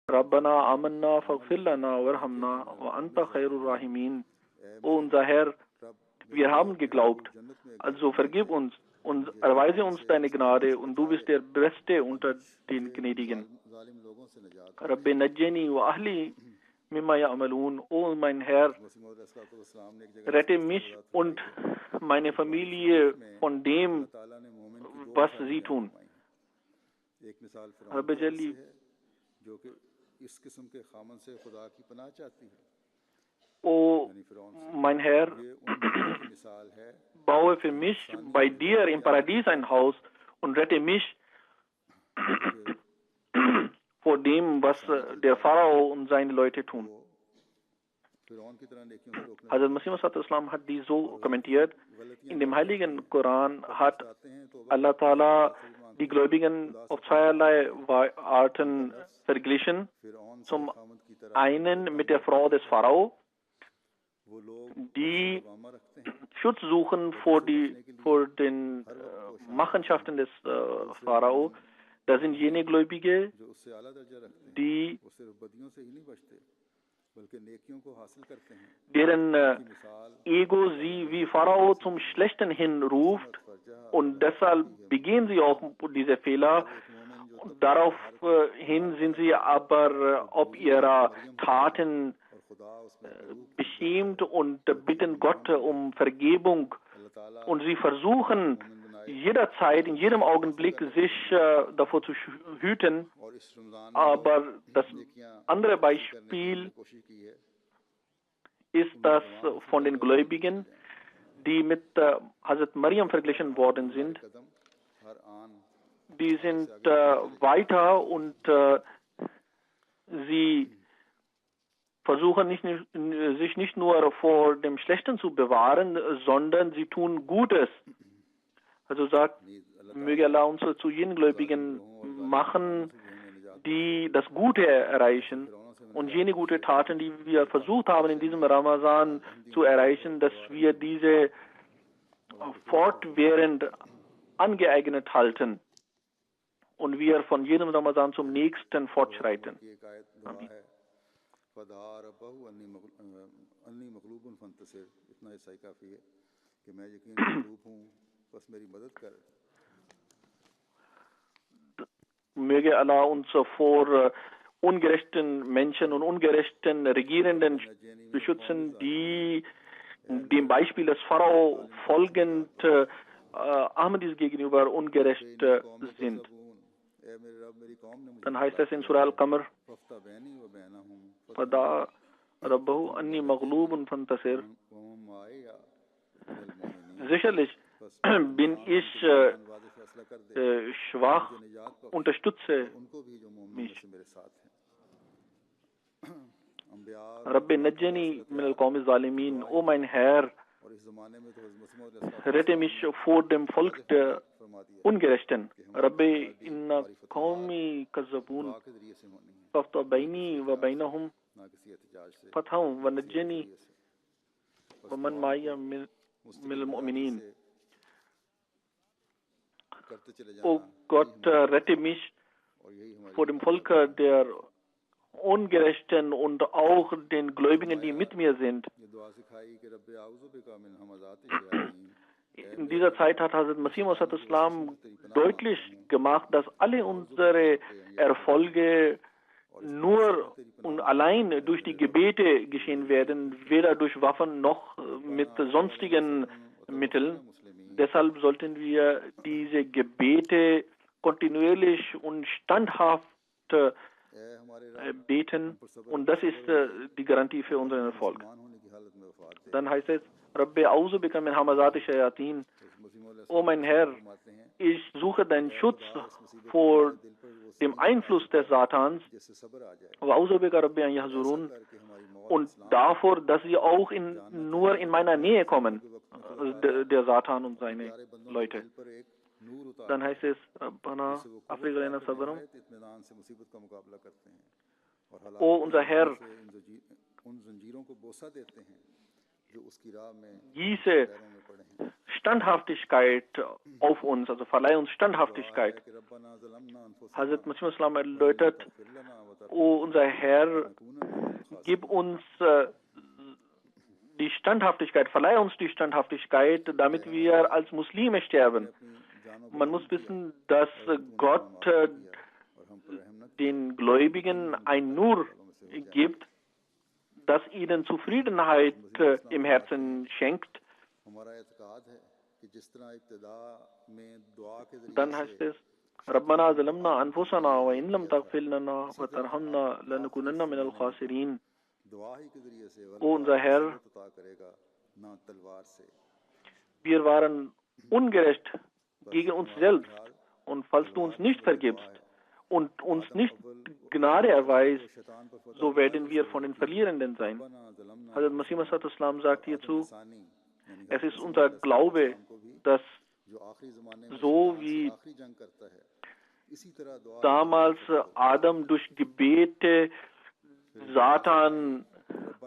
Rabbana amanna faghfir lana warhamna wa anta khairur rahimin. O unser Herr, wir haben geglaubt, also vergib uns und erweise uns deine Gnade und du bist der Beste unter den Gnädigen. Rabbi najjani wa ahli mimma ya'malun. O mein Herr, rette mich und meine Familie von dem, was sie tun. Rabbi Jalli, O mein Herr, baue für mich bei dir im Paradies ein Haus und rette mich vor dem, was der Pharao und seine Leute tun. Also Masih Islam hat dies so kommentiert: In dem heiligen Koran hat Allah Ta'ala die Gläubigen auf zweierlei Arten verglichen. Zum einen mit der Frau des Pharao, die Schutz suchen vor den Machenschaften des Pharao. Das sind jene Gläubige, deren Ego sie wie Pharao zum Schlechten hinruft, und deshalb begehen sie auch diese Fehler. Daraufhin sind sie aber ob ihrer Taten beschämt und bitten Gott um Vergebung, und sie versuchen jederzeit, in jedem Augenblick sich davor zu hüten. Aber das andere Beispiel ist das von den Gläubigen, die mit Hazrat Maryam verglichen worden sind. Die sind weiter und sie versuchen sich nicht nur vor dem Schlechten zu bewahren, sondern sie tun Gutes. Also sagt, möge Allah uns zu jenen Gläubigen machen, die das Gute erreichen, und jene gute Taten, die wir versucht haben in diesem Ramazan zu erreichen, dass wir diese fortwährend angeeignet halten und wir von jedem Ramazan zum nächsten fortschreiten. Amen. Möge Allah uns vor ungerechten Menschen und ungerechten Regierenden beschützen, die dem Beispiel des Pharao folgend Ahmadis gegenüber ungerecht sind. Dann heißt es in Surah Al-Qamar: Fada Rabbahu anni maghlubun fantasir. Sicherlich bin ich schwach, unterstütze mich. Rabbi najjani min al-qawmi zalimin. O mein Herr, rette mich vor dem Volk der Ungerechten. Rabbi inna qawmi kazzabun fafta baini wa bainahum fatham wa najjani wa man ma'aya min al-mu'minin. O Gott, rette mich vor dem Volk der Ungerechten und auch den Gläubigen, die mit mir sind. In dieser Zeit hat Hazrat Masih Islam deutlich gemacht, dass alle unsere Erfolge nur und allein durch die Gebete geschehen werden, weder durch Waffen noch mit sonstigen Mitteln. Deshalb sollten wir diese Gebete kontinuierlich und standhaft beten, und das ist die Garantie für unseren Erfolg. Dann heißt es: Rabbi auzu bika min hamazati shayatin. O mein Herr, ich suche deinen Schutz vor dem Einfluss des Satans, wa auzu bika Rabbi an yahzurun, und davor, dass sie auch nur in meiner Nähe kommen, der Satan und seine Leute. Dann heißt es: Rabbana afrigh alaina sabran. O unser Herr, gieße Standhaftigkeit auf uns, also verleih uns Standhaftigkeit. Hazrat Masih Islam erläutert, O unser Herr, gib uns die Standhaftigkeit, verleih uns die Standhaftigkeit, damit wir als Muslime sterben. Man muss wissen, dass Gott den Gläubigen ein Nur gibt, das ihnen Zufriedenheit im Herzen schenkt. Dann heißt es, Rabbana zalamna anfusana wa in lam taghfir lana wa tarhamna lanakunanna minal khasirin. O unser Herr, wir waren ungerecht gegen uns selbst, und falls du uns nicht vergibst und uns nicht Gnade erweist, so werden wir von den Verlierenden sein. Hazrat Masih Maud Islam sagt hierzu, es ist unser Glaube, dass so wie damals Adam durch Gebete Satan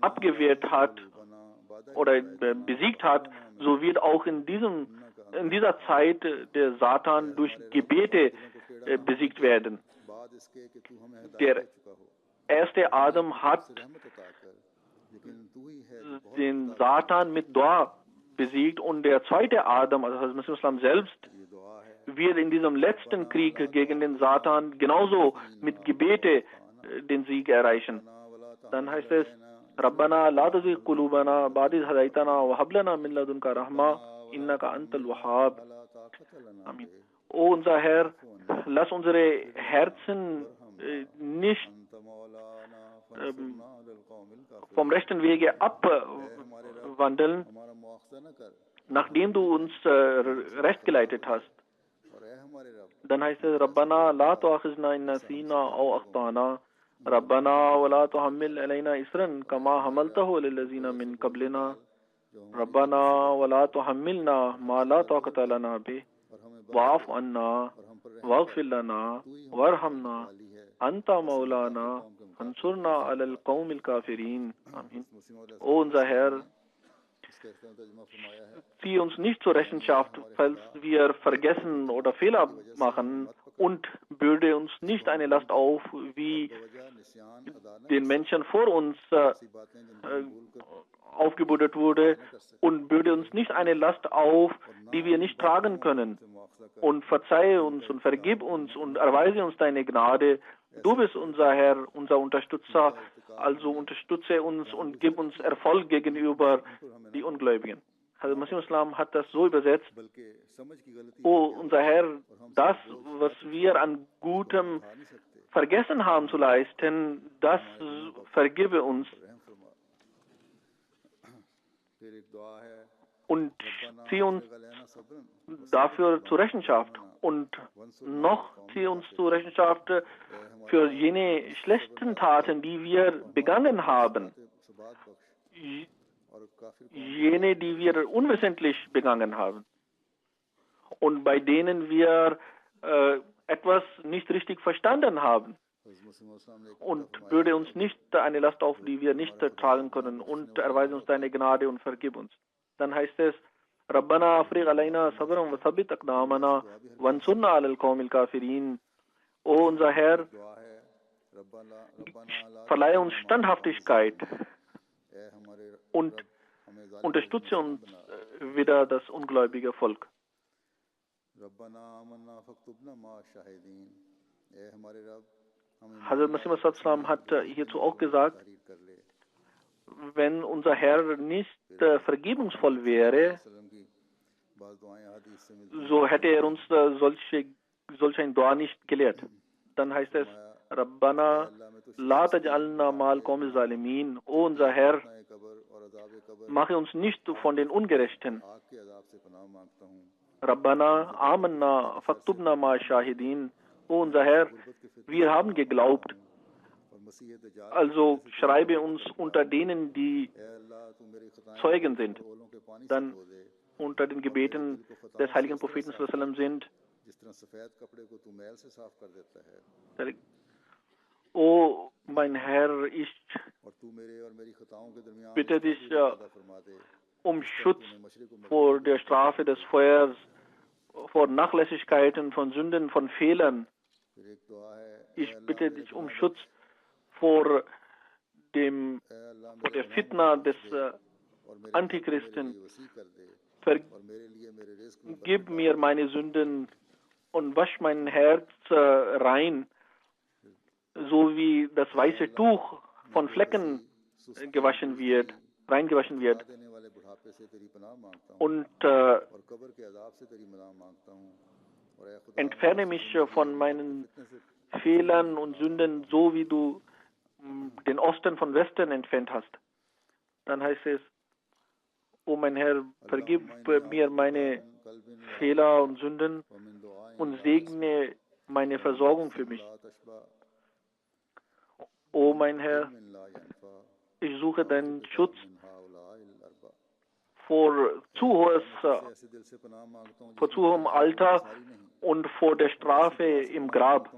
abgewehrt hat oder besiegt hat, so wird auch in dieser Zeit der Satan durch Gebete besiegt werden. Der erste Adam hat den Satan mit Dua besiegt, und der zweite Adam, also Hazrat Masih Islam selbst, wird in diesem letzten Krieg gegen den Satan genauso mit Gebete den Sieg erreichen. Dann heißt es, Rabbana la tuzigh qulubana ba'da idh hadaytana wa hab lana min ladunka rahma innaka antal wahhab. Amin. O unser Herr, lass unsere Herzen nicht vom rechten Wege abwandeln, nachdem du uns recht geleitet hast. Dann heißt es, Rabbana la tu'akhizna in nasina aw akhtana, Rabbana wa la tuhammil alayna isran kama hamaltahu lil ladzina min qablina, Rabbana wa la tuhammilna ma la taqata lana bih, wa'fu anna waghfir lana warhamna anta maulana ansurna alal qawmil kafirin. Amin. O unser Herr, zieh uns nicht zur Rechenschaft, falls wir vergessen oder Fehler machen, und bürde uns nicht eine Last auf, wie den Menschen vor uns aufgebürdet wurde, und bürde uns nicht eine Last auf, die wir nicht tragen können. Und verzeihe uns und vergib uns und erweise uns deine Gnade. Du bist unser Herr, unser Unterstützer, also unterstütze uns und gib uns Erfolg gegenüber die Ungläubigen. Hazrat Masih Islam hat das so übersetzt: O unser Herr, das, was wir an Gutem vergessen haben zu leisten, das vergebe uns und ziehe uns dafür zur Rechenschaft, und noch ziehe uns zur Rechenschaft für jene schlechten Taten, die wir begangen haben, jene, die wir unwissentlich begangen haben und bei denen wir etwas nicht richtig verstanden haben, und bürde uns nicht eine Last auf, die wir nicht tragen können, und erweise uns deine Gnade und vergib uns. Dann heißt es, Rabbana afrigh alayna sabran wa thabbit aqdamana wansurna alal qawmil kafirin. O unser Herr, verleihe uns Standhaftigkeit und unterstütze uns wieder das ungläubige Volk. Hazrat Masih Maud hat hierzu auch gesagt, wenn unser Herr nicht vergebungsvoll wäre, so hätte er uns solch ein Dua nicht gelehrt. Dann heißt es, Rabbana la taj'alna ma'al qawmi zalimin. O unser Herr, mache uns nicht von den Ungerechten. Rabbana amanna faktubna ma shahidin. O unser Herr, wir haben geglaubt, also schreibe uns unter denen, die Zeugen sind. Dann unter den Gebeten des heiligen Propheten sind: O mein Herr, ich bitte dich um Schutz vor der Strafe des Feuers, vor Nachlässigkeiten, von Sünden, von Fehlern. Ich bitte dich um Schutz vor der Fitna des Antichristen. Vergib mir meine Sünden und wasch mein Herz rein, so wie das weiße Tuch von Flecken reingewaschen wird. Und entferne mich von meinen Fehlern und Sünden, so wie du den Osten von Westen entfernt hast. Dann heißt es, O mein Herr, vergib mir meine Fehler und Sünden und segne meine Versorgung für mich. O mein Herr, ich suche deinen Schutz vor zu hohem Alter und vor der Strafe im Grab.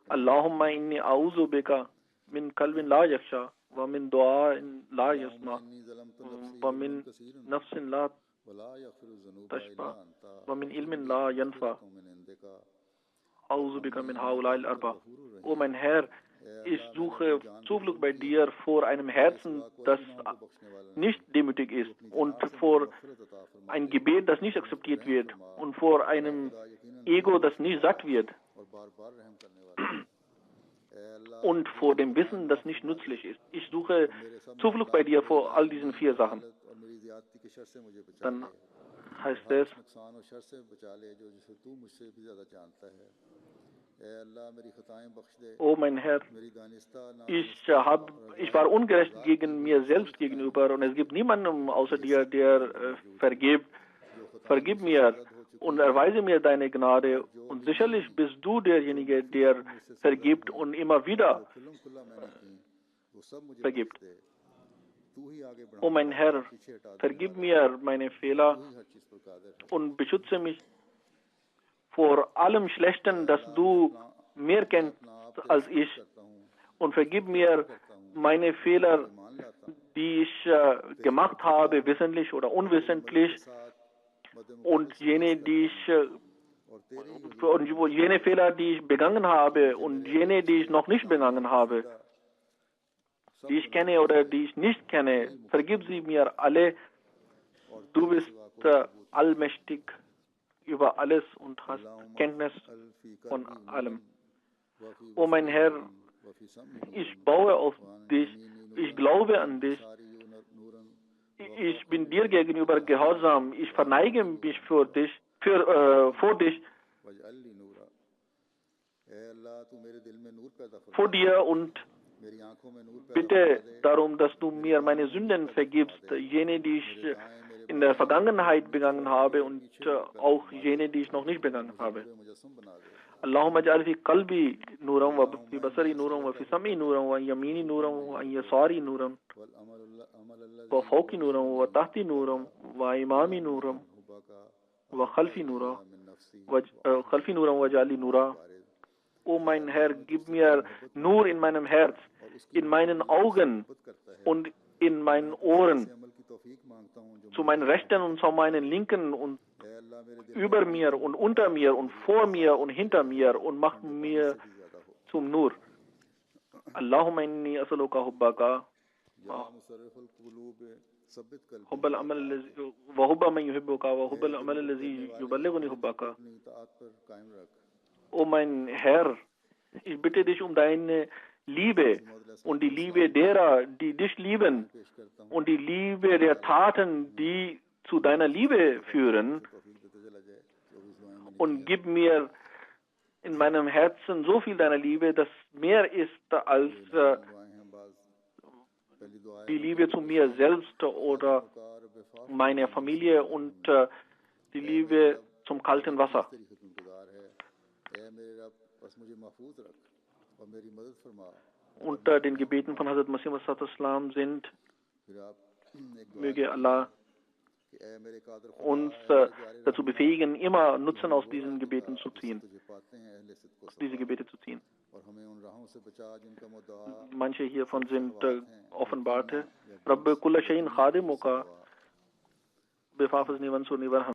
Allahumma inni a'udhu bika min qalbin la yakhsha wa min du'a'in la yasma wa min nafsin la tashba wa min ilmin la yanfa. A'udhu bika min haula'il arba. O mein Herr, ich suche Zuflucht bei dir vor einem Herzen, das nicht demütig ist, und vor ein Gebet, das nicht akzeptiert wird, und vor einem Ego, das nicht satt wird, und vor dem Wissen, das nicht nützlich ist. Ich suche Zuflucht bei dir vor all diesen 4 Sachen. Dann heißt es, O mein Herr, ich war ungerecht gegen mir selbst gegenüber, und es gibt niemanden außer dir, der vergibt. Vergib mir und erweise mir deine Gnade, und sicherlich bist du derjenige, der vergibt und immer wieder vergibt. O mein Herr, vergib mir meine Fehler und beschütze mich vor allem Schlechten, das du mehr kennst als ich, und vergib mir meine Fehler, die ich gemacht habe, wissentlich oder unwissentlich, und jene Fehler, die ich begangen habe, und jene, die ich noch nicht begangen habe, die ich kenne oder die ich nicht kenne. Vergib sie mir alle. Du bist allmächtig über alles und hast Kenntnis von allem. O mein Herr, ich baue auf dich, ich glaube an dich, ich bin dir gegenüber gehorsam, ich verneige mich vor dich, vor dir, und bitte darum, dass du mir meine Sünden vergibst, jene, die ich in der Vergangenheit begangen habe, und auch jene, die ich noch nicht begangen habe. Allahumma ja'al fi qalbi nuran wa fi basari nuran wa fi sam'i nuran wa an yamini nuran wa an yasari nuran wa fawqi nuran wa tahti nuran wa imami nuran wa khalfi nuran wa ja'ali nuran. O mein Herr, gib mir Nur in meinem Herz, in meinen Augen und in meinen Ohren, zu meinen Rechten und zu meinen Linken, und über mir und unter mir und vor mir und hinter mir, und mach mir zum Nur. Allahumma inni as'aluka hubbaka wa hubbal amal wa hubba man yuhibbuka wa hubbal amal allazi yuballighuni hubbaka. O mein Herr, ich bitte dich um deine Liebe und die Liebe derer, die dich lieben, und die Liebe der Taten, die zu deiner Liebe führen, und gib mir in meinem Herzen so viel deiner Liebe, das mehr ist als die Liebe zu mir selbst oder meiner Familie und die Liebe zum kalten Wasser. Unter den Gebeten von Hazrat Masih Maud sind, möge Allah uns dazu befähigen, immer Nutzen aus diesen Gebeten zu ziehen, aus diese Gebete zu ziehen. Manche hiervon sind offenbarte. Rabb kulla shayin khadimuka, befafazni wansur nivarham.